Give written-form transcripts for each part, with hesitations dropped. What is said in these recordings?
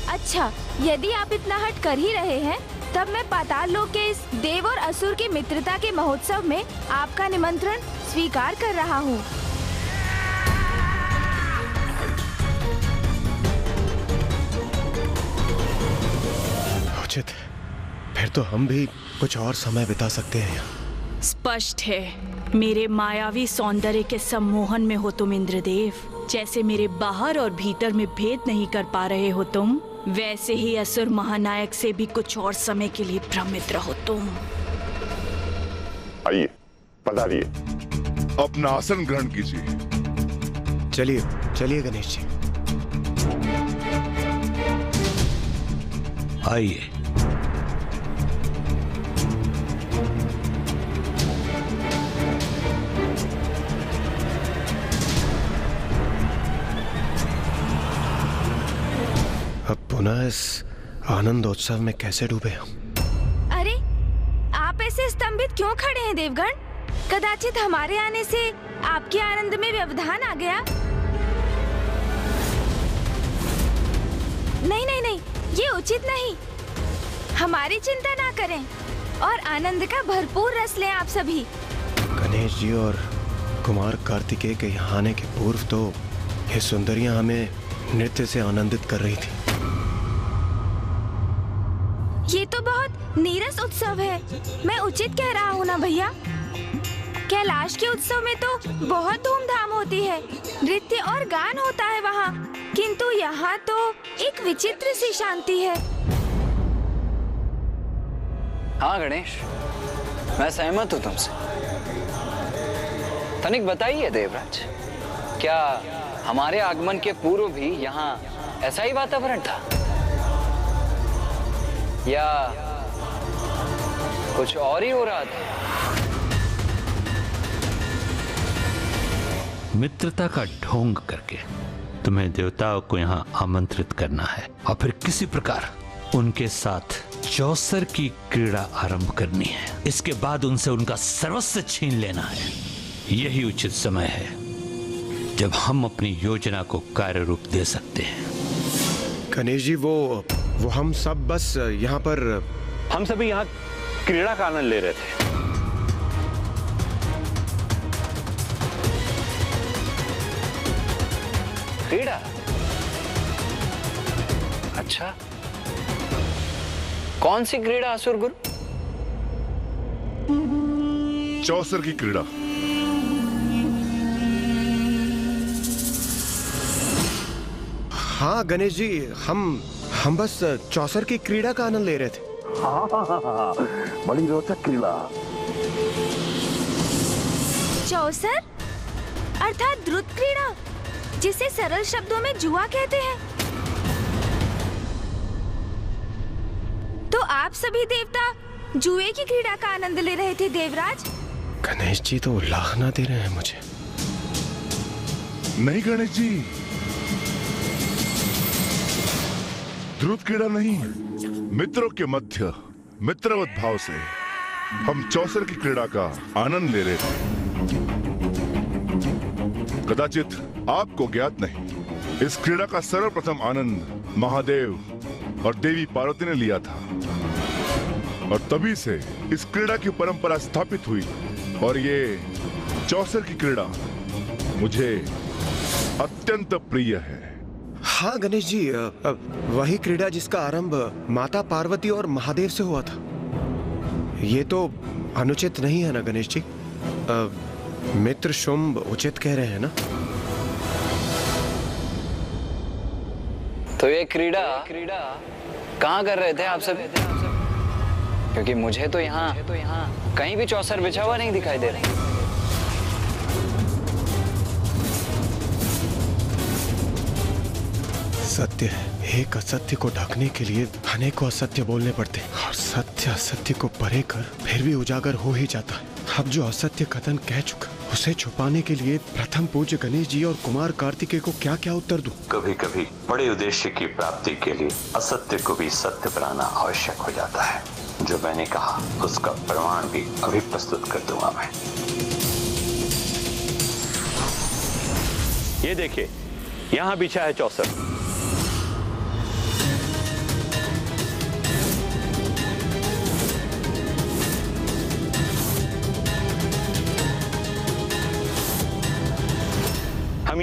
अच्छा, यदि आप इतना हट कर ही रहे हैं, तब मैं पाताल लोक के इस देव और असुर की मित्रता के महोत्सव में आपका निमंत्रण स्वीकार कर रहा हूँ। उचित, फिर तो हम भी कुछ और समय बिता सकते हैं यहाँ। स्पष्ट है, मेरे मायावी सौंदर्य के सम्मोहन में हो तुम इंद्रदेव। जैसे मेरे बाहर और भीतर में भेद नहीं कर पा रहे हो तुम, वैसे ही असुर महानायक से भी कुछ और समय के लिए भ्रमित रहो तुम। आइए, पधारिए, अपना आसन ग्रहण कीजिए। चलिए चलिए गणेश जी। आइए। अब पुनः इस आनंदोत्सव में कैसे डूबे हम? अरे, आप ऐसे स्तंभित क्यों खड़े हैं देवगण? कदाचित हमारे आने से आपके आनंद में व्यवधान आ गया। नहीं नहीं नहीं, ये उचित नहीं। हमारी चिंता ना करें और आनंद का भरपूर रस लें आप सभी। गणेश जी और कुमार कार्तिकेय के यहाँ आने के पूर्व तो ये सुंदरियां हमें नृत्य से आनंदित कर रही थी। ये तो बहुत नीरस उत्सव है। मैं उचित कह रहा हूँ ना भैया? कैलाश के उत्सव में तो बहुत धूमधाम होती है, नृत्य और गान होता है वहाँ, किंतु यहाँ तो एक विचित्र सी शांति है। हाँ गणेश, मैं सहमत हूँ तुमसे। तनिक बताइए देवराज, क्या हमारे आगमन के पूर्व भी यहाँ ऐसा ही वातावरण था या कुछ और ही हो रहा था? मित्रता का ढोंग करके तुम्हें देवताओं को यहाँ आमंत्रित करना है और फिर किसी प्रकार उनके साथ चौसर की क्रीड़ा आरंभ करनी है। इसके बाद उनसे उनका सर्वस्व छीन लेना है। यही उचित समय है जब हम अपनी योजना को कार्य रूप दे सकते हैं। गणेश जी, वो हम सब बस यहाँ पर, हम सभी यहाँ क्रीड़ा का आनंद ले रहे थे। क्रीड़ा? अच्छा, कौन सी क्रीड़ा असुर गुरु? चौसर की क्रीड़ा। हाँ गणेश जी, हम बस चौसर की क्रीड़ा का आनंद ले रहे थे। हाँ, बड़ी रोचक क्रीड़ा। चौसर अर्थात द्रुत क्रीड़ा, जिसे सरल शब्दों में जुआ कहते हैं। तो आप सभी देवता जुए की क्रीड़ा का आनंद ले रहे थे देवराज? गणेश जी तो उलाहना दे रहे हैं मुझे। नहीं गणेश जी, ध्रुव क्रीड़ा नहीं, मित्रों के मध्य मित्रवत भाव से हम चौसर की क्रीड़ा का आनंद ले रहे थे। कदाचित आपको ज्ञात नहीं, इस क्रीड़ा का सर्वप्रथम आनंद महादेव और देवी पार्वती ने लिया था और तभी से इस क्रीड़ा की परंपरा स्थापित हुई और ये चौसर की क्रीड़ा मुझे अत्यंत प्रिय है। हाँ गणेश जी, वही क्रीड़ा जिसका आरंभ माता पार्वती और महादेव से हुआ था। ये तो अनुचित नहीं है ना गणेश जी? मित्र शुंभ उचित कह रहे हैं ना? तो ये क्रीड़ा कहाँ कर रहे थे आप सभी? क्योंकि मुझे तो यहाँ कहीं भी चौसर बिछा हुआ नहीं दिखाई दे रहा। सत्य है, एक असत्य को ढकने के लिए अनेकों असत्य बोलने पड़ते और सत्य असत्य को परे कर फिर भी उजागर हो ही जाता है। अब जो असत्य कथन कह चुका, उसे छुपाने के लिए प्रथम पूज्य गणेश जी और कुमार कार्तिकेय को क्या क्या उत्तर दूं? कभी कभी बड़े उद्देश्य की प्राप्ति के लिए असत्य को भी सत्य बनाना आवश्यक हो जाता है। जो मैंने कहा उसका प्रमाण भी अभी प्रस्तुत कर दूंगा मैं। ये देखिए, यहाँ बिछा है चौसर।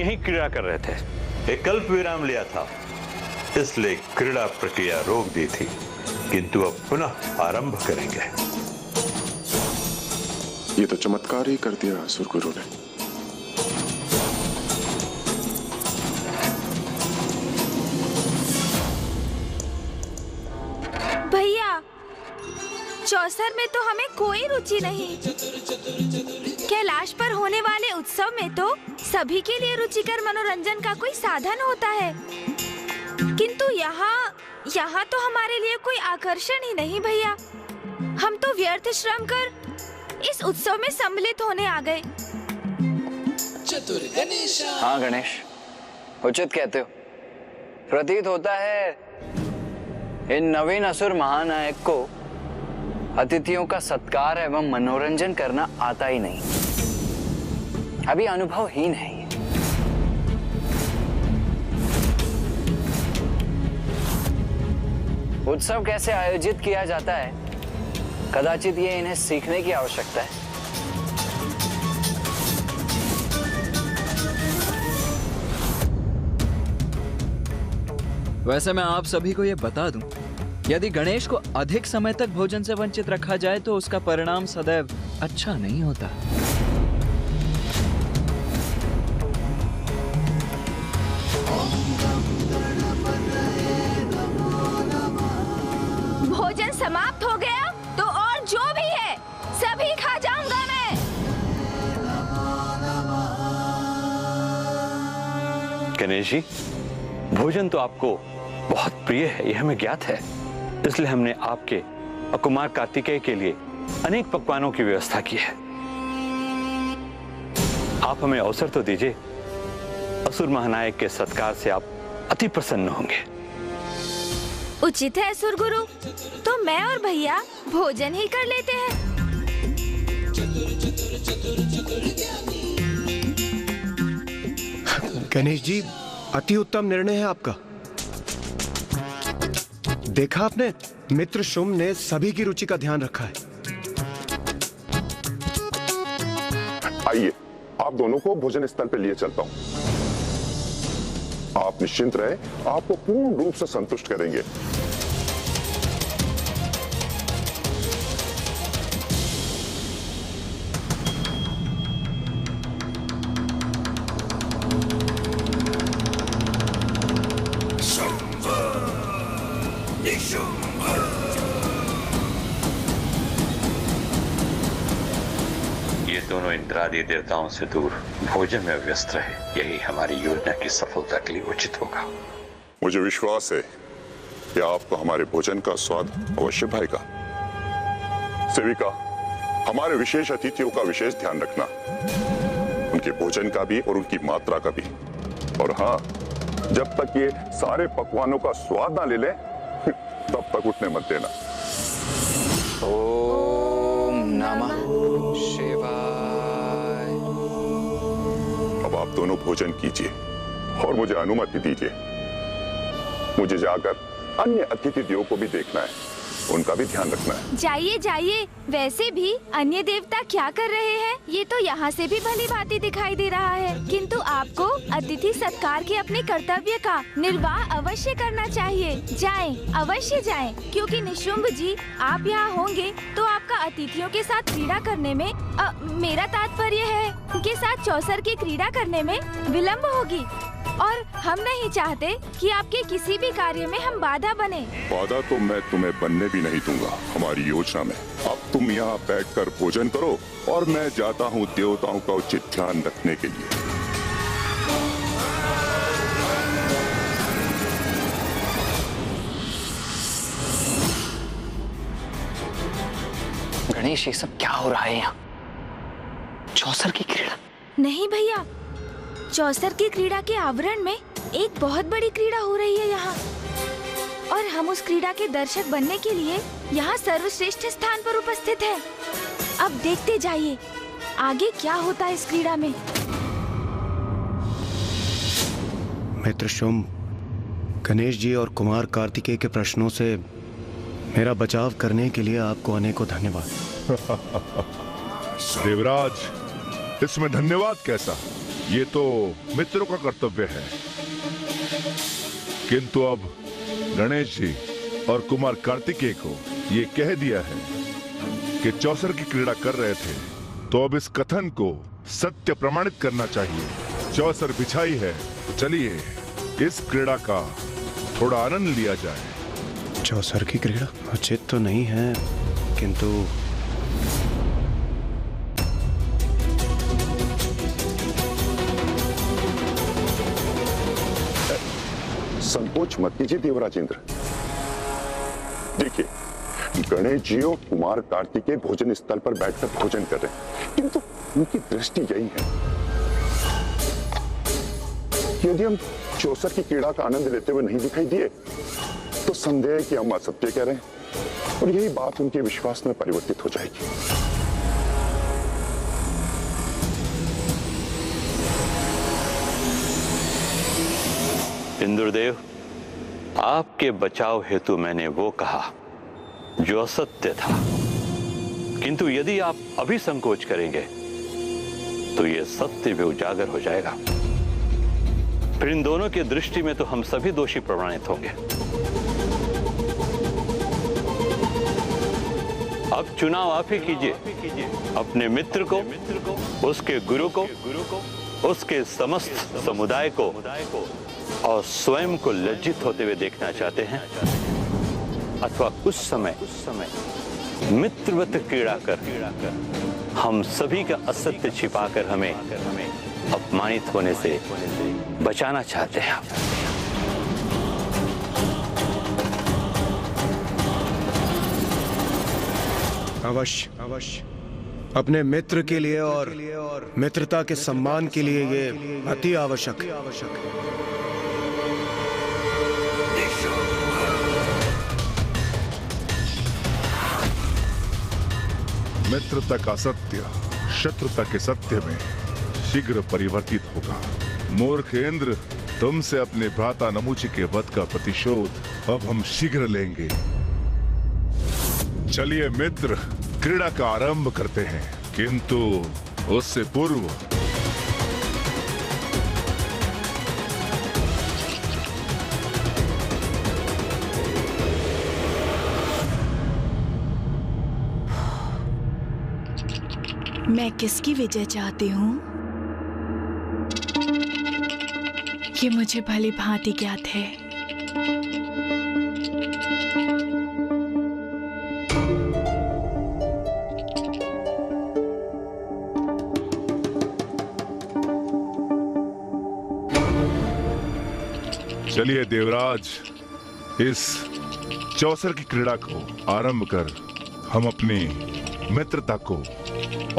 यहीं क्रीड़ा कर रहे थे। एक कल्प विराम लिया था, इसलिए क्रीड़ा प्रक्रिया रोक दी थी, किंतु अब पुनः आरंभ करेंगे। ये तो चमत्कार ही कर दिया असुर गुरु ने। भैया, चौसर में तो हमें कोई रुचि नहीं। कैलाश पर होने वाले उत्सव में तो सभी के लिए रुचिकर मनोरंजन का कोई साधन होता है, किंतु यहाँ तो हमारे लिए कोई आकर्षण ही नहीं भैया। हम तो व्यर्थ श्रम कर इस उत्सव में सम्मिलित होने आ गए। हाँ गणेश, उचित कहते हो। प्रतीत होता है इन नवीन असुर महानायक को अतिथियों का सत्कार एवं मनोरंजन करना आता ही नहीं, अभी अनुभवहीन है। उत्सव कैसे आयोजित किया जाता है, कदाचित ये इन्हें सीखने की आवश्यकता है। वैसे मैं आप सभी को यह बता दूं, यदि गणेश को अधिक समय तक भोजन से वंचित रखा जाए तो उसका परिणाम सदैव अच्छा नहीं होता। भोजन समाप्त हो गया तो और जो भी है सभी खा जाऊंगा मैं। गणेश जी, भोजन तो आपको बहुत प्रिय है, यह हमें ज्ञात है। इसलिए हमने आपके और कुमार कार्तिकेय के लिए अनेक पकवानों की व्यवस्था की है। आप हमें अवसर तो दीजिए, असुर महानायक के सत्कार से आप अति प्रसन्न होंगे। उचित है असुर गुरु, तो मैं और भैया भोजन ही कर लेते हैं। गणेश जी, अति उत्तम निर्णय है आपका। देखा आपने, मित्र शुम ने सभी की रुचि का ध्यान रखा है। आइए, आप दोनों को भोजन स्थल पे लिए चलता हूं। आप निश्चिंत रहे, आपको पूर्ण रूप से संतुष्ट करेंगे। ये दोनों इंद्रादि देवताओं से दूर भोजन में व्यस्त रहे, यही हमारी योजना की सफलता के लिए उचित होगा। मुझे विश्वास है कि आपको हमारे भोजन का स्वाद अवश्य भाएगा। सेविका, हमारे विशेष अतिथियों का विशेष ध्यान रखना, उनके भोजन का भी और उनकी मात्रा का भी। और हाँ, जब तक ये सारे पकवानों का स्वाद ना ले ले तब तक उठने मत देना। ओम नमः शिवाय। अब आप दोनों भोजन कीजिए और मुझे अनुमति दीजिए। मुझे जाकर अन्य अतिथि देवों को भी देखना है, उनका भी ध्यान रखना है। जाइए जाइए, वैसे भी अन्य देवता क्या कर रहे हैं ये तो यहाँ से भी भली भांति दिखाई दे रहा है, किंतु आपको अतिथि सत्कार के अपने कर्तव्य का निर्वाह अवश्य करना चाहिए। जाएं, अवश्य जाएं, क्योंकि निशुंभ जी आप यहाँ होंगे तो आपका अतिथियों के साथ क्रीड़ा करने में मेरा तात्पर्य है उनके साथ चौसर की क्रीड़ा करने में विलम्ब होगी, और हम नहीं चाहते कि आपके किसी भी कार्य में हम बाधा बने। बाधा तो मैं तुम्हें बनने भी नहीं दूंगा हमारी योजना में। अब तुम यहाँ बैठकर भोजन करो और मैं जाता हूँ देवताओं का उचित ध्यान रखने के लिए। गणेश, ये सब क्या हो रहा है यहाँ? चौसर की क्रीड़ा? नहीं भैया, चौसर की क्रीड़ा के आवरण में एक बहुत बड़ी क्रीड़ा हो रही है यहाँ, और हम उस क्रीड़ा के दर्शक बनने के लिए यहाँ सर्वश्रेष्ठ स्थान पर उपस्थित हैं। अब देखते जाइए आगे क्या होता है इस क्रीड़ा में। मित्र शुम, गणेश जी और कुमार कार्तिकेय के प्रश्नों से मेरा बचाव करने के लिए आपको अनेकों धन्यवाद। देवराज, इसमें धन्यवाद कैसा? ये तो मित्रों का कर्तव्य है, किंतु अब गणेश जी और कुमार कार्तिकेय को ये कह दिया है कि चौसर की क्रीड़ा कर रहे थे, तो अब इस कथन को सत्य प्रमाणित करना चाहिए। चौसर बिछाई है तो चलिए इस क्रीड़ा का थोड़ा आनंद लिया जाए। चौसर की क्रीड़ा उचित तो नहीं है, किंतु संकोच मत कीजिए देवराज इंद्र। देखिए, गणेश जी और कुमार कार्तिकेय भोजन स्थल पर बैठकर भोजन कर रहे हैं, किंतु उनकी दृष्टि यही है कि यदि हम चौसर की क्रीड़ा का आनंद लेते हुए नहीं दिखाई दिए तो संदेह है कि हम असत्य कह रहे हैं और यही बात उनके विश्वास में परिवर्तित हो जाएगी। इंद्रदेव, आपके बचाव हेतु मैंने वो कहा जो असत्य था, किंतु यदि आप अभी संकोच करेंगे तो ये सत्य भी उजागर हो जाएगा। फिर इन दोनों की दृष्टि में तो हम सभी दोषी प्रमाणित होंगे। अब चुनाव आप ही कीजिए, अपने मित्र को, उसके गुरु को, उसके समस्त समुदाय को और स्वयं को लज्जित होते हुए देखना चाहते हैं, अथवा कुछ समय मित्रवत क्रीड़ा कर हम सभी का असत्य छिपाकर हमें अपमानित होने से बचाना चाहते हैं। अवश्य अपने मित्र के लिए और मित्रता के सम्मान के लिए ये अति आवश्यक है। मित्रता का सत्य शत्रुता के सत्य में शीघ्र परिवर्तित होगा। मूर्ख इंद्र, तुमसे अपने भ्राता नमूची के वध का प्रतिशोध अब हम शीघ्र लेंगे। चलिए मित्र, क्रीड़ा का आरंभ करते हैं, किंतु उससे पूर्व मैं किसकी विजय चाहती हूँ ये मुझे भली भांति ज्ञात है। चलिए देवराज, इस चौसर की क्रीड़ा को आरंभ कर हम अपनी मित्रता को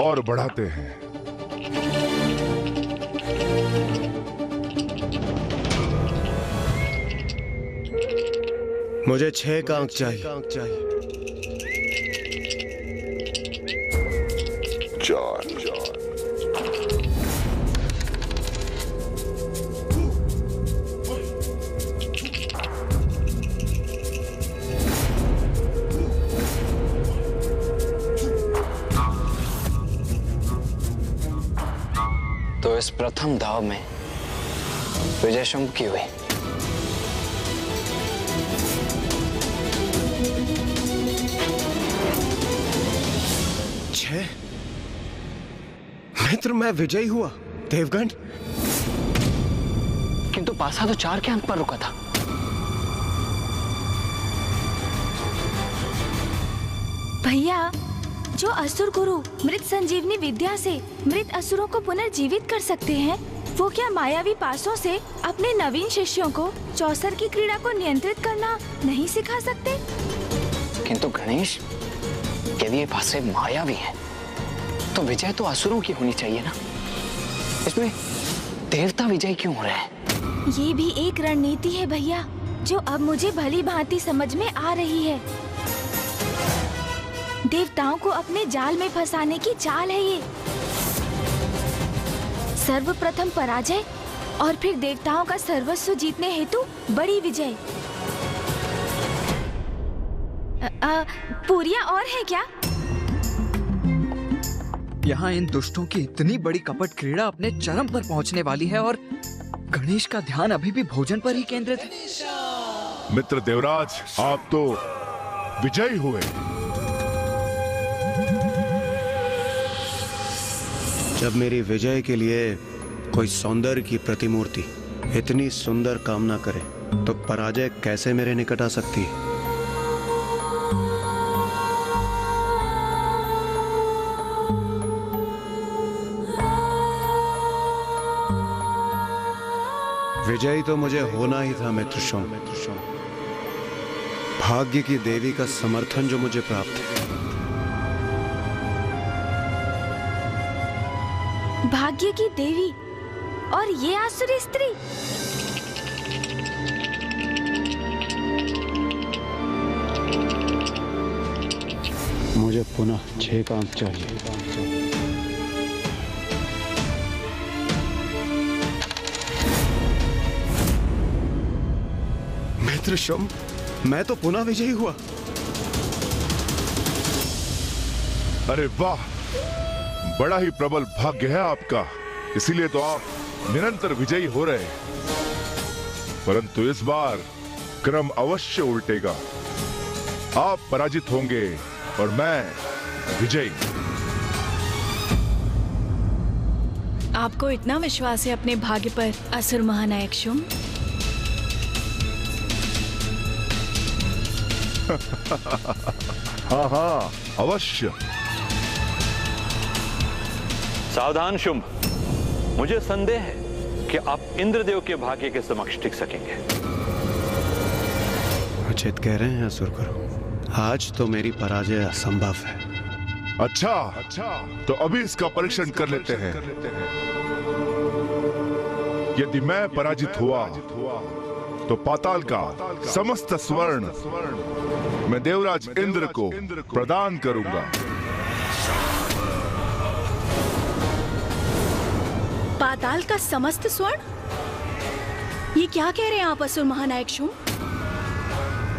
और बढ़ाते हैं। मुझे 6 का अंक चाहिए। 4 तो इस प्रथम दाव में विजय शुंभ की हुई। मित्र, मैं विजयी हुआ देवगण, किंतु पासा तो 4 के अंक पर रुका था। भैया, जो असुर गुरु मृत संजीवनी विद्या से मृत असुरों को पुनर्जीवित कर सकते हैं, वो क्या मायावी पासों से अपने नवीन शिष्यों को चौसर की क्रीड़ा को नियंत्रित करना नहीं सिखा सकते? किंतु गणेश, यदि ये पासे मायावी हैं, तो विजय तो असुरों की होनी चाहिए ना। इसमें देवता विजय क्यों हो रहे हैं? ये भी एक रणनीति है भैया, जो अब मुझे भली भांति समझ में आ रही है। देवताओं को अपने जाल में फंसाने की चाल है ये। सर्वप्रथम पराजय और फिर देवताओं का सर्वस्व जीतने हेतु बड़ी विजय। पूरियां और है क्या? यहाँ इन दुष्टों की इतनी बड़ी कपट क्रीड़ा अपने चरम पर पहुंचने वाली है और गणेश का ध्यान अभी भी भोजन पर ही केंद्रित है। मित्र देवराज, आप तो विजयी हुए। जब मेरी विजय के लिए कोई सौंदर्य की प्रतिमूर्ति इतनी सुंदर कामना करे तो पराजय कैसे मेरे निकट आ सकती है? विजयी तो मुझे होना ही था मित्रशोम। भाग्य की देवी का समर्थन जो मुझे प्राप्त है। भाग्य की देवी और ये आसुरी स्त्री। मुझे पुनः 6 का अंक चाहिए। मित्रशम, मैं तो पुनः विजयी हुआ। अरे वाह, बड़ा ही प्रबल भाग्य है आपका, इसीलिए तो आप निरंतर विजयी हो रहे हैं। परंतु इस बार क्रम अवश्य उल्टेगा। आप पराजित होंगे और मैं विजयी। आपको इतना विश्वास है अपने भाग्य पर असुर महानायक शुंभ? हाँ हाँ, अवश्य। सावधान शुंभ, मुझे संदेह है कि आप इंद्रदेव के भाग्य के समक्ष टिक सकेंगे। उचित कह रहे हैं असुर गुरु, आज तो मेरी पराजय असंभव है। अच्छा, तो अभी इसका परीक्षण कर लेते हैं। यदि मैं पराजित हुआ तो पाताल का समस्त स्वर्ण मैं देवराज इंद्र को प्रदान करूंगा। पाताल का समस्त स्वर्ण? ये क्या कह रहे हैं आप असुर महानायक शुंभ?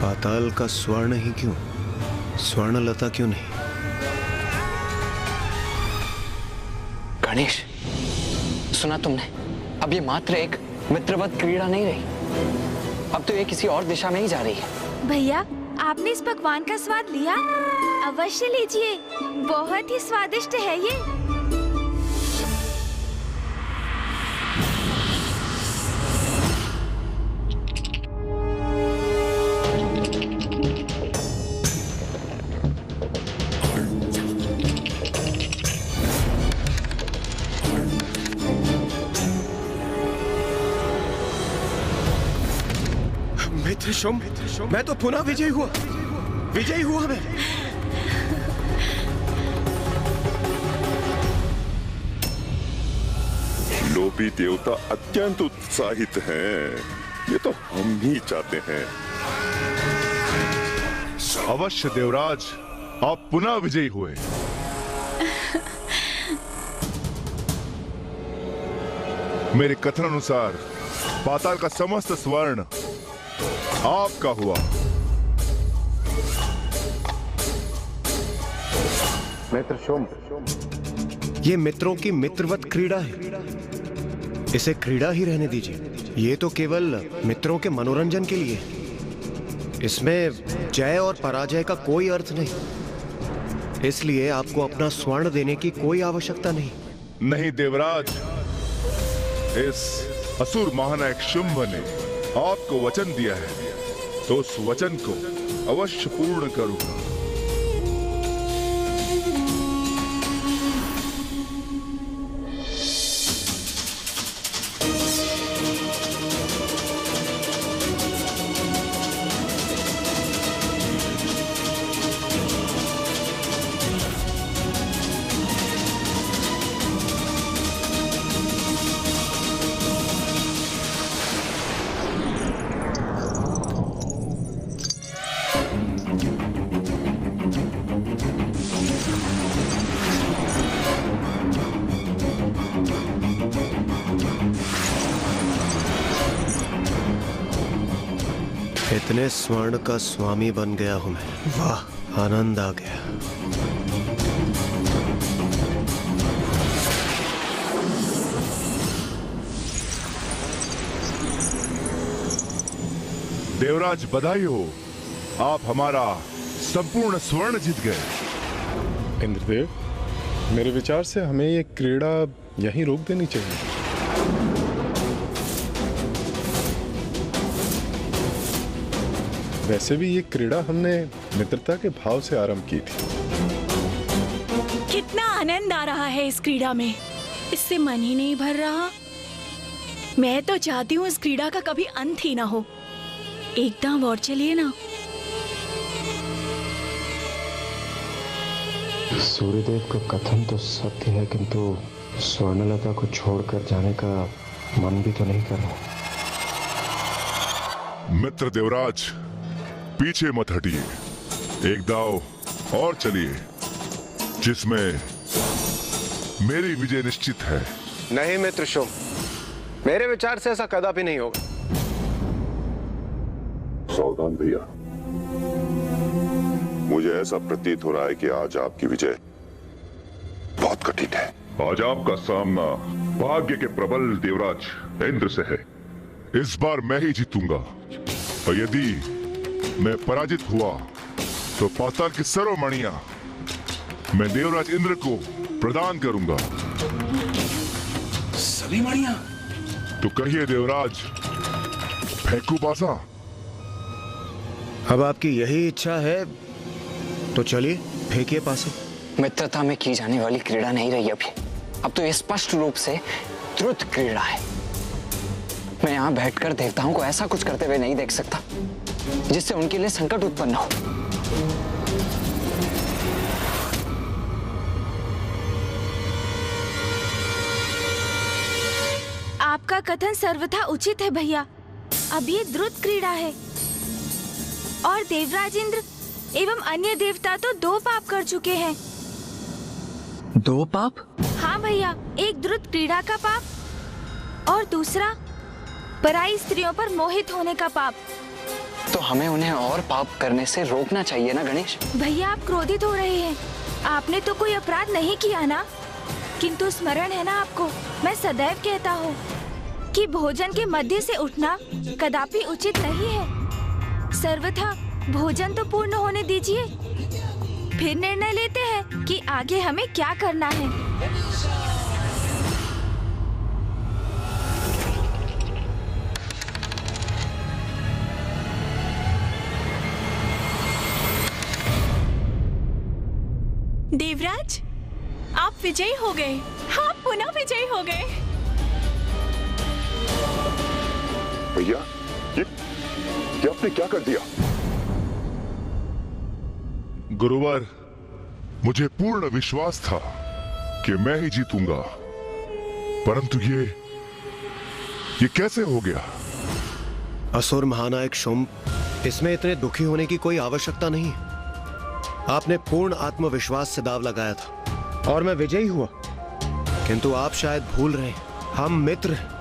पाताल का स्वर्ण ही क्यों, स्वर्णलता क्यों नहीं? गणेश, सुना तुमने? अब ये मात्र एक मित्रवत क्रीड़ा नहीं रही, अब तो ये किसी और दिशा में ही जा रही है। भैया, आपने इस पकवान का स्वाद लिया? अवश्य लीजिए, बहुत ही स्वादिष्ट है ये। मित्रशुंभ, मैं तो पुनः विजयी हुआ मैं। लोभी देवता अत्यंत उत्साहित हैं। ये तो हम ही चाहते हैं। अवश्य देवराज, आप पुनः विजयी हुए। मेरे कथन अनुसार पाताल का समस्त स्वर्ण आपका हुआ। मित्रशुंभ, ये मित्रों की मित्रवत क्रीड़ा है, इसे क्रीड़ा ही रहने दीजिए। ये तो केवल मित्रों के मनोरंजन के लिए, इसमें जय और पराजय का कोई अर्थ नहीं। इसलिए आपको अपना स्वर्ण देने की कोई आवश्यकता नहीं। नहीं देवराज, इस असुर महानायक शुंभ ने आपको वचन दिया है, तो उस वचन को अवश्य पूर्ण करूंगा। इतने स्वर्ण का स्वामी बन गया हूं मैं। वाह, आनंद आ गया। देवराज बधाई हो, आप हमारा संपूर्ण स्वर्ण जीत गए। इंद्रदेव, मेरे विचार से हमें ये क्रीड़ा यहीं रोक देनी चाहिए। वैसे भी ये क्रीड़ा हमने मित्रता के भाव से आरंभ की थी। कितना आनंद आ रहा है इस क्रीड़ा में, इससे मन ही नहीं भर रहा। मैं तो चाहती हूँ इस क्रीड़ा का कभी अंत ही ना हो। एकदम और चलिए ना। सूर्यदेव का कथन तो सत्य है, किंतु स्वर्णलता को छोड़कर जाने का मन भी तो नहीं कर रहा। मित्र देवराज, पीछे मत हटिए, एक दाव और चलिए जिसमें मेरी विजय निश्चित है। नहीं मित्र शुभ, मेरे विचार से ऐसा कदापि नहीं होगा। सावधान भैया, मुझे ऐसा प्रतीत हो रहा है कि आज आपकी विजय बहुत कठिन है। आज आपका सामना भाग्य के प्रबल देवराज इंद्र से है। इस बार मैं ही जीतूंगा, और यदि मैं पराजित हुआ तो पाताल की सर्वमणियां मैं देवराज इंद्र को प्रदान करूंगा। सभी मणियां? तो कहिए देवराज, फेंकू पासा? अब आपकी यही इच्छा है तो चलिए फेंकिए पासे। मित्रता में की जाने वाली क्रीड़ा नहीं रही अभी, अब तो ये स्पष्ट रूप से द्रुत क्रीड़ा है। मैं यहाँ बैठकर देवताओं को ऐसा कुछ करते हुए नहीं देख सकता जिससे उनके लिए संकट उत्पन्न हो। आपका कथन सर्वथा उचित है भैया। अब ये द्रुत क्रीड़ा है और देवराज इंद्र एवं अन्य देवता तो 2 पाप कर चुके हैं। 2 पाप? हाँ भैया, एक द्रुत क्रीड़ा का पाप और दूसरा पराई स्त्रियों पर मोहित होने का पाप। तो हमें उन्हें और पाप करने से रोकना चाहिए ना गणेश। भैया, आप क्रोधित हो रहे हैं। आपने तो कोई अपराध नहीं किया ना, किंतु स्मरण है ना आपको, मैं सदैव कहता हूँ कि भोजन के मध्य से उठना कदापि उचित नहीं है। सर्वथा भोजन तो पूर्ण होने दीजिए, फिर निर्णय लेते हैं कि आगे हमें क्या करना है। देवराज, आप विजयी हो गए। आप पुनः विजयी हो गए। भैया, ये आपने क्या कर दिया? गुरुवर, मुझे पूर्ण विश्वास था कि मैं ही जीतूंगा, परंतु ये कैसे हो गया? असुर महानायक शुंभ, इसमें इतने दुखी होने की कोई आवश्यकता नहीं। आपने पूर्ण आत्मविश्वास से दाव लगाया था और मैं विजयी हुआ, किंतु आप शायद भूल रहे हैं, हम मित्र हैं।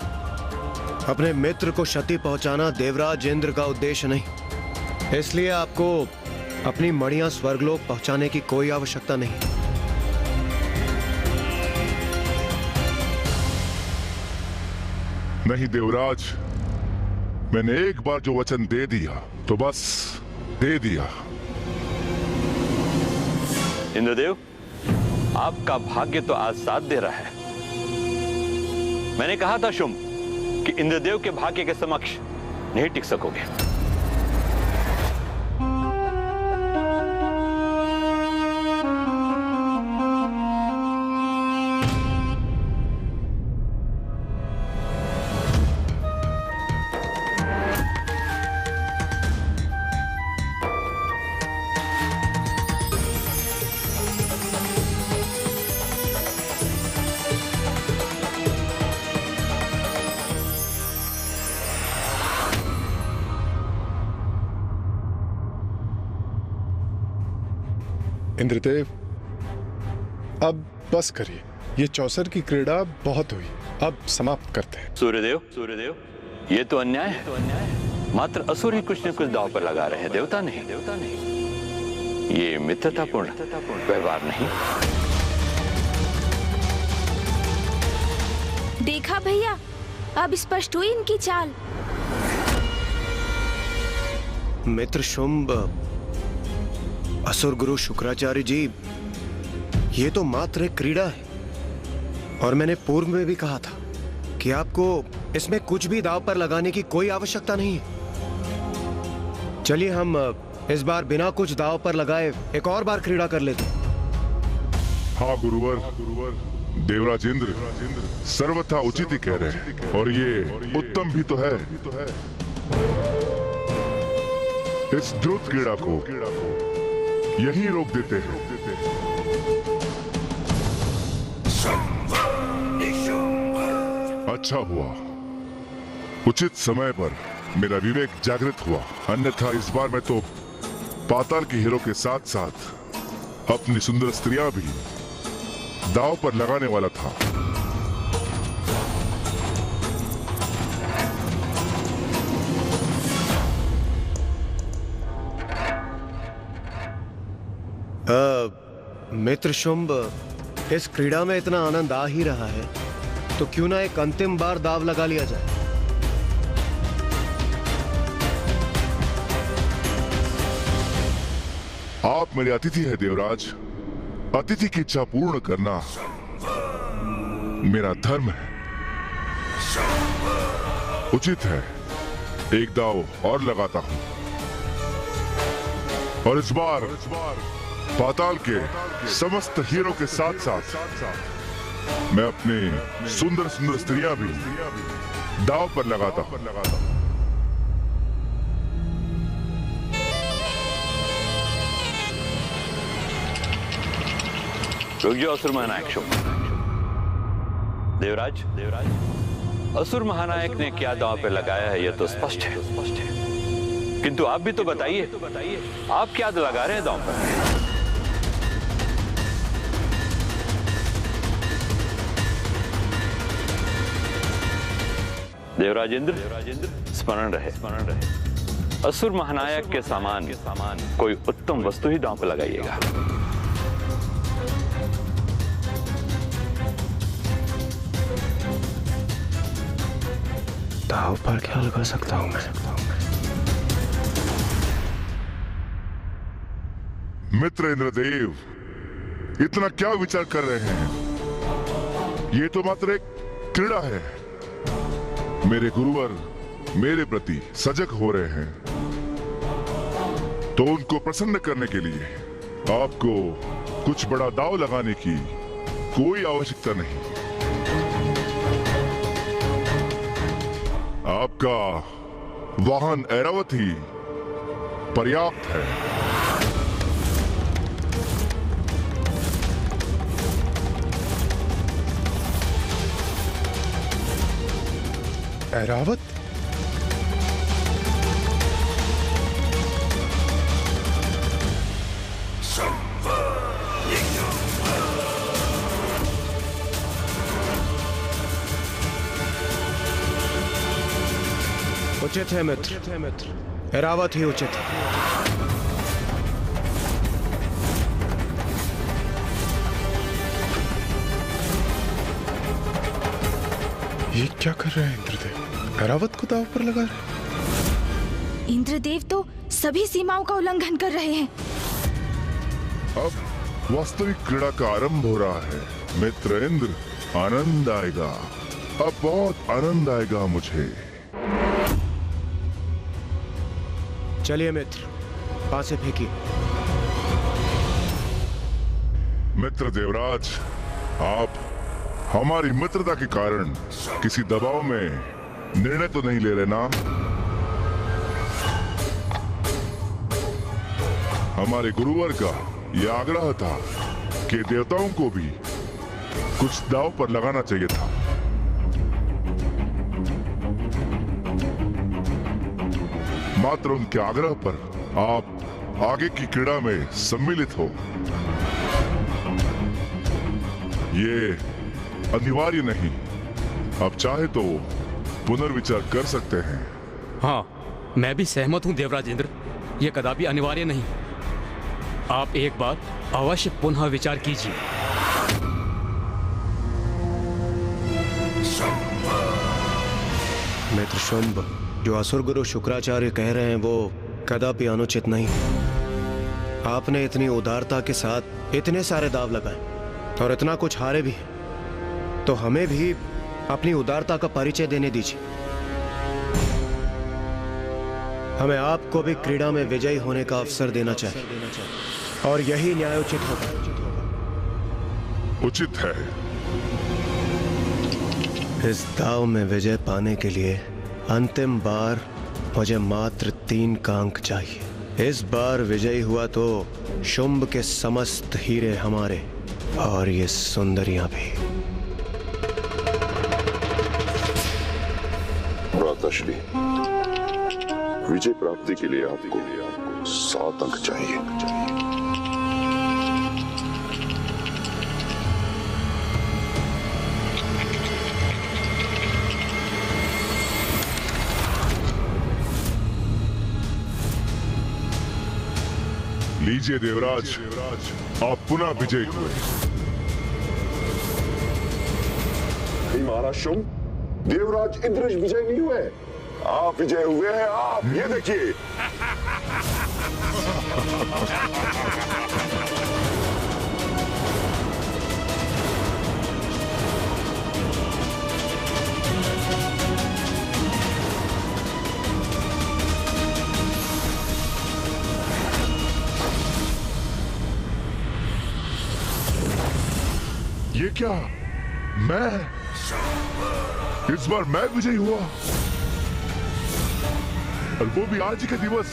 अपने मित्र को क्षति पहुंचाना देवराज इंद्र का उद्देश्य नहीं, इसलिए आपको अपनी मणियां स्वर्गलोक पहुंचाने की कोई आवश्यकता नहीं। नहीं देवराज, मैंने एक बार जो वचन दे दिया तो बस दे दिया। इंद्रदेव, आपका भाग्य तो आज साथ दे रहा है। मैंने कहा था शुंभ कि इंद्रदेव के भाग्य के समक्ष नहीं टिक सकोगे। इंद्रदेव, अब बस करिए, ये चौसर की क्रीड़ा बहुत हुई, अब समाप्त करते हैं। सूर्यदेव, ये तो अन्याय है। मात्र असुर ही कुछ न कुछ दांव पर लगा रहे हैं, देवता नहीं। ये मित्रतापूर्ण व्यवहार नहीं। देखा भैया, अब स्पष्ट हुई इनकी चाल। मित्र शुंभ, असुर गुरु शुक्राचार्य जी, ये तो मात्र एक क्रीड़ा है और मैंने पूर्व में भी कहा था कि आपको इसमें कुछ भी दांव पर लगाने की कोई आवश्यकता नहीं है। चलिए हम इस बार बिना कुछ दांव पर लगाए एक और बार क्रीड़ा कर लेते हैं। हाँ गुरुवर, देवराजेंद्र सर्वथा उचित ही कह रहे हैं और ये उत्तम भी तो है। इस द्रुत क्रीड़ा को यही रोक देते हैं। अच्छा हुआ उचित समय पर मेरा विवेक जागृत हुआ, अन्यथा इस बार मैं तो पाताल के हीरो के साथ साथ अपनी सुंदर स्त्रियां भी दांव पर लगाने वाला था। मित्र शुंभ, इस क्रीड़ा में इतना आनंद आ ही रहा है तो क्यों ना एक अंतिम बार दांव लगा लिया जाए। आप मेरे अतिथि हैं देवराज, अतिथि की इच्छा पूर्ण करना मेरा धर्म है। उचित है एक दांव और लगाता हूं और इस बार पाताल के समस्त हीरो के साथ साथ मैं अपनी सुंदर सुंदर स्त्रियां भी दांव पर लगाता हूं। रुक जाओ असुर महानायक शुंभ। देवराज, असुर महानायक ने क्या दांव पे लगाया है यह तो स्पष्ट है, किंतु आप भी तो बताइए आप क्या लगा रहे हैं दांव पर? देवराजेंद्र स्मरण रहे, असुर महानायक के सामान कोई उत्तम वस्तु ही दांव पर लगाइएगा। दांव पर क्या लगा सकता हूं मैं? मित्र इंद्रदेव, इतना क्या विचार कर रहे हैं? ये तो मात्र एक क्रीड़ा है। मेरे गुरुवर मेरे प्रति सजग हो रहे हैं तो उनको प्रसन्न करने के लिए आपको कुछ बड़ा दांव लगाने की कोई आवश्यकता नहीं। आपका वाहन ऐरावत ही पर्याप्त है। ऐरावत? उचित है मित्र, ऐरावत ही उचित है। ये क्या कर रहे हैं इंद्रदेव? ऐरावत को दांव पर लगा रहे। इंद्रदेव तो सभी सीमाओं का उल्लंघन कर रहे हैं। अब वास्तविक क्रीड़ा का आरंभ हो रहा है। मित्र इंद्र, आनंद आएगा, अब बहुत आनंद आएगा मुझे। चलिए मित्र, पासे फेंकिए। मित्र देवराज, आप हमारी मित्रता के कारण किसी दबाव में निर्णय तो नहीं ले रहे ना? हमारे गुरुवर का यह आग्रह था कि देवताओं को भी कुछ दांव पर लगाना चाहिए था। मात्र उनके आग्रह पर आप आगे की क्रीड़ा में सम्मिलित हो, ये अनिवार्य नहीं। आप चाहे तो पुनर्विचार कर सकते हैं। हाँ, मैं भी सहमत हूं देवराजेंद्र, ये कदापि अनिवार्य नहीं। आप एक बार अवश्य पुनः विचार कीजिए। मित्र शुंभ, जो असुर गुरु शुक्राचार्य कह रहे हैं वो कदापि अनुचित नहीं। आपने इतनी उदारता के साथ इतने सारे दाव लगाए और इतना कुछ हारे भी, तो हमें भी अपनी उदारता का परिचय देने दीजिए। हमें आपको भी क्रीड़ा में विजयी होने का अवसर देना चाहिए और यही न्यायोचित होगा। उचित है। इस दाव में विजय पाने के लिए अंतिम बार मुझे मात्र 3 का अंक चाहिए। इस बार विजयी हुआ तो शुंभ के समस्त हीरे हमारे और ये सुंदरियां भी। भ्राताश्री, विजय प्राप्ति के लिए आपको 7 अंक चाहिए। लीजिए देवराज, आप पुनः विजयी हुए। महाराज शुंभ, देवराज इंद्रज विजय नहीं हुए, आप विजय हुए हैं। आप ये देखिए। ये क्या? मैं इस बार मैं विजयी हुआ, और वो भी आज के दिवस।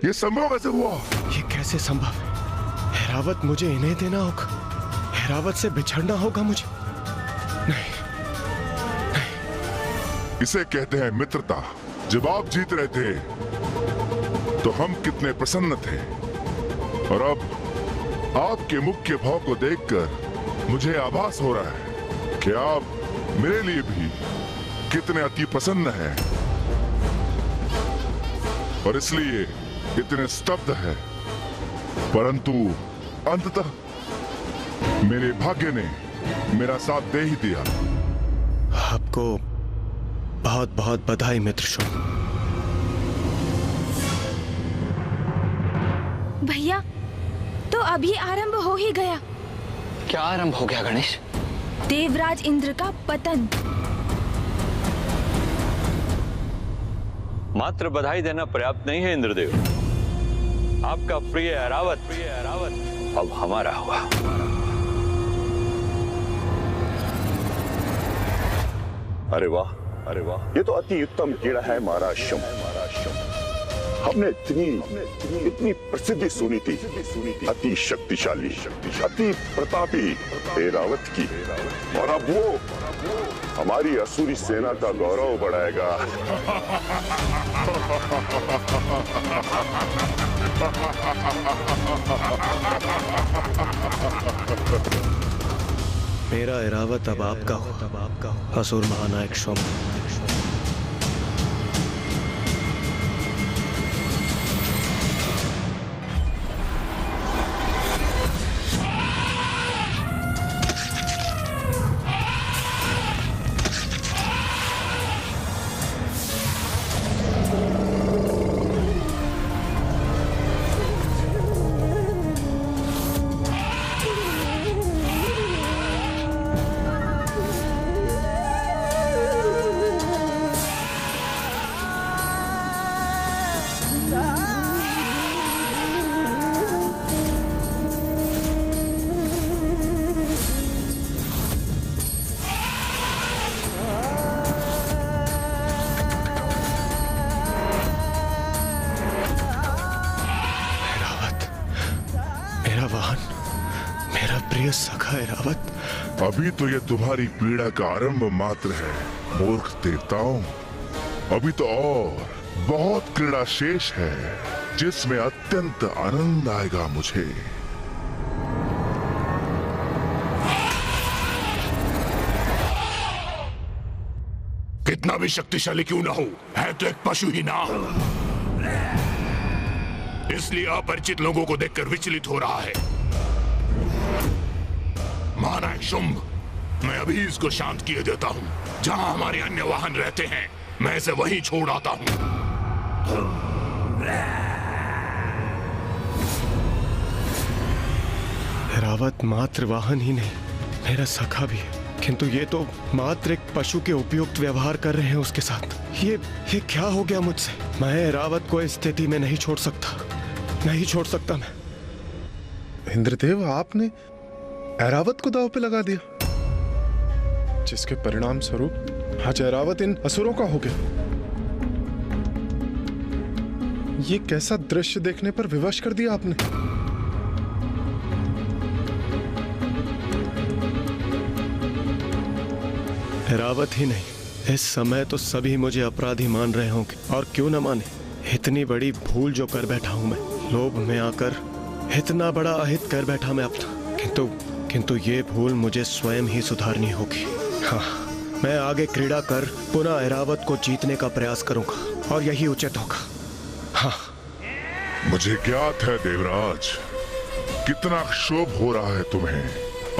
ये संभव कैसे हुआ? ये कैसे संभव है? हैरावत मुझे इन्हें देना होगा, हैरावत से बिछड़ना होगा मुझे। नहीं, इसे कहते हैं मित्रता। जब आप जीत रहे थे तो हम कितने प्रसन्न थे, और अब आपके मुख के भाव को देखकर मुझे आभास हो रहा है कि आप मेरे लिए भी कितने अति प्रसन्न हैं, और इसलिए इतने स्तब्ध है। परंतु अंततः मेरे भाग्य ने मेरा साथ दे ही दिया। आपको बहुत बहुत बधाई मित्र शुंभ। भैया, तो अभी आरंभ हो ही गया। क्या आरंभ हो गया गणेश? देवराज इंद्र का पतन। मात्र बधाई देना पर्याप्त नहीं है इंद्रदेव। आपका प्रिय ऐरावत अब हमारा हुआ। अरे वाह, अरे वाह, ये तो अति उत्तम क्रीड़ा है महाराज शुंभ। हमने इतनी प्रसिद्धि सुनी थी, अति शक्तिशाली, अति प्रतापी ऐरावत की, और अब वो हमारी असुरी सेना का गौरव बढ़ाएगा। मेरा ऐरावत अब आपका हो, असुर महानायक शुंभ। सखा ऐरावत, अभी तो ये तुम्हारी पीड़ा का आरंभ मात्र है मूर्ख देवताओं। अभी तो और बहुत क्रीड़ा शेष है जिसमें अत्यंत आनंद आएगा मुझे। कितना भी शक्तिशाली क्यों ना हो, है तो एक पशु ही ना, इसलिए अपरिचित लोगों को देखकर विचलित हो रहा है। महानायक शुंभ, मैं अभी इसको शांत किए देता हूं। जहां हमारे अन्य वाहन रहते हैं मैं इसे वहीं छोड़ आता हूं। ऐरावत मात्र वाहन ही नहीं, मेरा सखा भी है, किंतु ये तो मात्र एक पशु के उपयुक्त व्यवहार कर रहे हैं उसके साथ। ये क्या हो गया मुझसे? मैं ऐरावत को इस स्थिति में नहीं छोड़ सकता, नहीं छोड़ सकता मैं। इंद्रदेव, आपने ऐरावत को दांव पे लगा दिया, जिसके परिणाम स्वरूप आज ऐरावत इन असुरों का हो गया। ये कैसा दृश्य देखने पर विवश कर दिया आपने? ऐरावत ही नहीं, इस समय तो सभी मुझे अपराधी मान रहे होंगे, और क्यों न माने। इतनी बड़ी भूल जो कर बैठा हूं मैं, लोभ में आकर इतना बड़ा अहित कर बैठा मैं अपना। किंतु ये भूल मुझे स्वयं ही सुधारनी होगी। हाँ, मैं आगे क्रीड़ा कर पुनः ऐरावत को जीतने का प्रयास करूंगा, और यही उचित होगा। हाँ, मुझे ज्ञात है देवराज, कितना क्षोभ हो रहा है तुम्हें,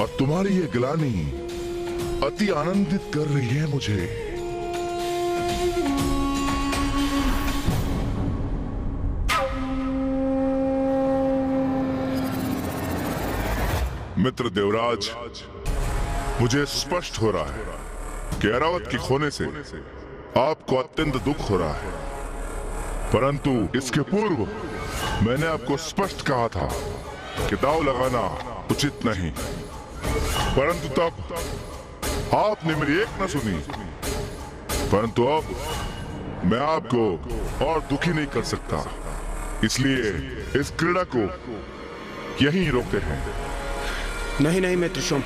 और तुम्हारी ये ग्लानि अति आनंदित कर रही है मुझे। मित्र देवराज, मुझे स्पष्ट हो रहा है कि ऐरावत के खोने से आपको अत्यंत दुख हो रहा है, परंतु इसके पूर्व मैंने आपको स्पष्ट कहा था कि दांव लगाना उचित नहीं, परंतु तब आपने मेरी एक न सुनी। परंतु अब मैं आपको और दुखी नहीं कर सकता, इसलिए इस क्रीड़ा को यहीं रोकते हैं। नहीं मित्र शुंभ,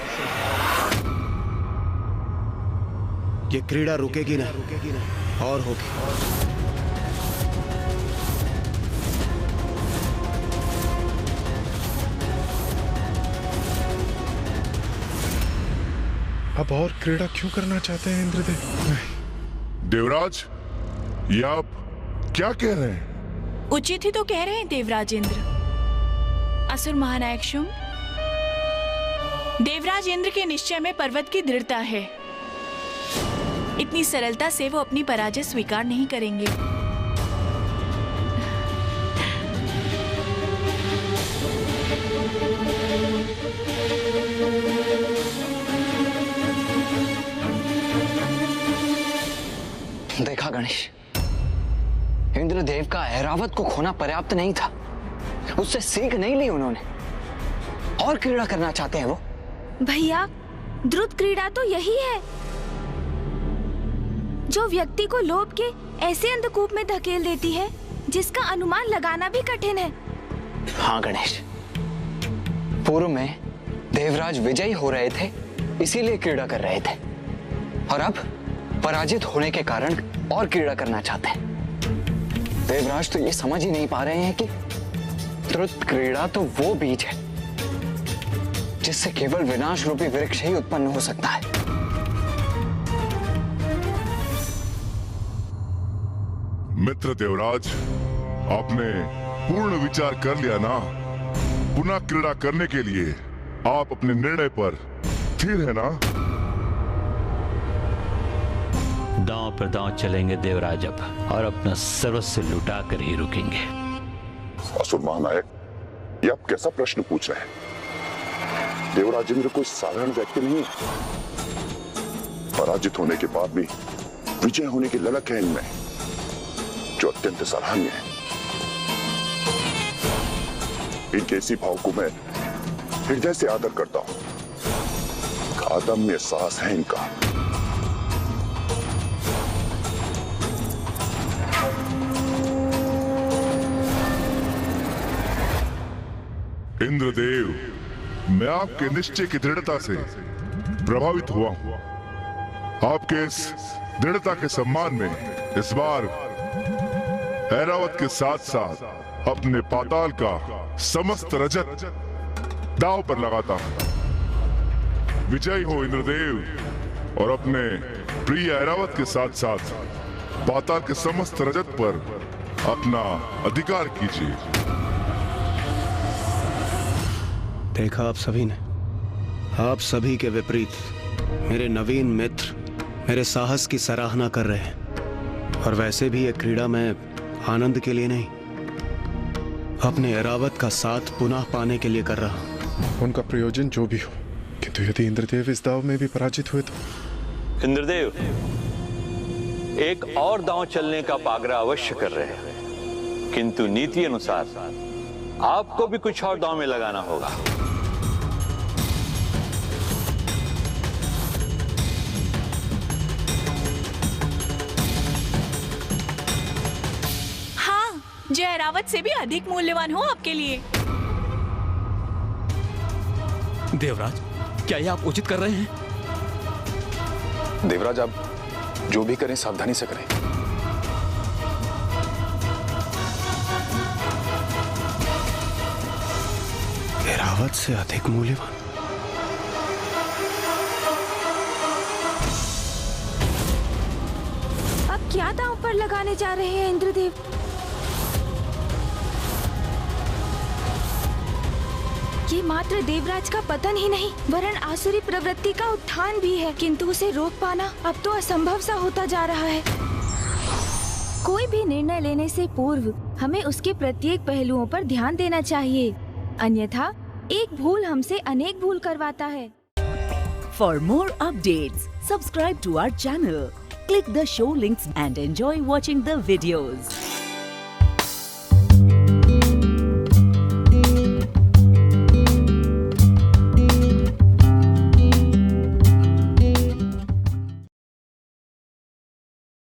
ये क्रीड़ा रुकेगी नहीं, और होगी। अब और क्रीड़ा क्यों करना चाहते हैं इंद्रदेव? देवराज, ये आप क्या कह रहे हैं? उचित ही तो कह रहे हैं देवराज इंद्र। असुर महानायक शुंभ, देवराज इंद्र के निश्चय में पर्वत की दृढ़ता है। इतनी सरलता से वो अपनी पराजय स्वीकार नहीं करेंगे। देखा गणेश, इंद्रदेव का ऐरावत को खोना पर्याप्त नहीं था, उससे सीख नहीं ली उन्होंने, और क्रीड़ा करना चाहते हैं वो। भैया, द्रुत क्रीड़ा तो यही है जो व्यक्ति को लोभ के ऐसे अंधकूप में धकेल देती है जिसका अनुमान लगाना भी कठिन है। हाँ गणेश, पूर्व में देवराज विजयी हो रहे थे, इसीलिए क्रीड़ा कर रहे थे, और अब पराजित होने के कारण और क्रीड़ा करना चाहते हैं। देवराज तो ये समझ ही नहीं पा रहे हैं कि द्रुत क्रीड़ा तो वो बीज है जिससे केवल विनाश रूपी वृक्ष ही उत्पन्न हो सकता है। मित्र देवराज, आपने पूर्ण विचार कर लिया ना? पुनः क्रीड़ा करने के लिए आप अपने निर्णय पर स्थिर है ना? दांव पर दांव चलेंगे देवराज अब, और अपना सर्वस्व लुटा कर ही रुकेंगे। असुर महानायक, ये आप कैसा प्रश्न पूछ रहे हैं? देवराज इंद्र कोई साधारण व्यक्ति नहीं है। पराजित होने के बाद भी विजय होने की ललक है इनमें, जो अत्यंत सराहनीय है। इनके इसी भाव को मैं हृदय से आदर करता हूं। अदम्य साहस है इनका। इंद्रदेव, मैं आपके निश्चय की दृढ़ता से प्रभावित हुआ हूं। आपके इस दृढ़ता के सम्मान में इस बार ऐरावत के साथ साथ अपने पाताल का समस्त रजत दांव पर लगाता हूं। विजयी हो इंद्रदेव, और अपने प्रिय ऐरावत के साथ साथ पाताल के समस्त रजत पर अपना अधिकार कीजिए। देखा आप सभी ने, आप सभी के विपरीत मेरे नवीन मित्र मेरे साहस की सराहना कर रहे हैं, और वैसे भी ये क्रीड़ा मैं आनंद के लिए नहीं, अपने ऐरावत का साथ पुनः पाने के लिए कर रहा हूं। उनका प्रयोजन जो भी हो, किंतु यदि इंद्रदेव इस दाव में भी पराजित हुए तो। इंद्रदेव एक और दांव चलने का पागरा अवश्य कर रहे हैं, किंतु नीति अनुसार आपको भी कुछ और दांव में लगाना होगा। हाँ, जो ऐरावत से भी अधिक मूल्यवान हो आपके लिए। देवराज, क्या ये आप उचित कर रहे हैं? देवराज, आप जो भी करें सावधानी से करें। ऐरावत से अधिक मूल्यवान? अब क्या दांव पर लगाने जा रहे हैं इंद्रदेव? ये मात्र देवराज का पतन ही नहीं, वरन आसुरी प्रवृत्ति का उत्थान भी है, किंतु उसे रोक पाना अब तो असंभव सा होता जा रहा है। कोई भी निर्णय लेने से पूर्व हमें उसके प्रत्येक पहलुओं पर ध्यान देना चाहिए, अन्यथा एक भूल हमसे अनेक भूल करवाता है। For more updates, subscribe to our channel, click the show links and enjoy watching the videos.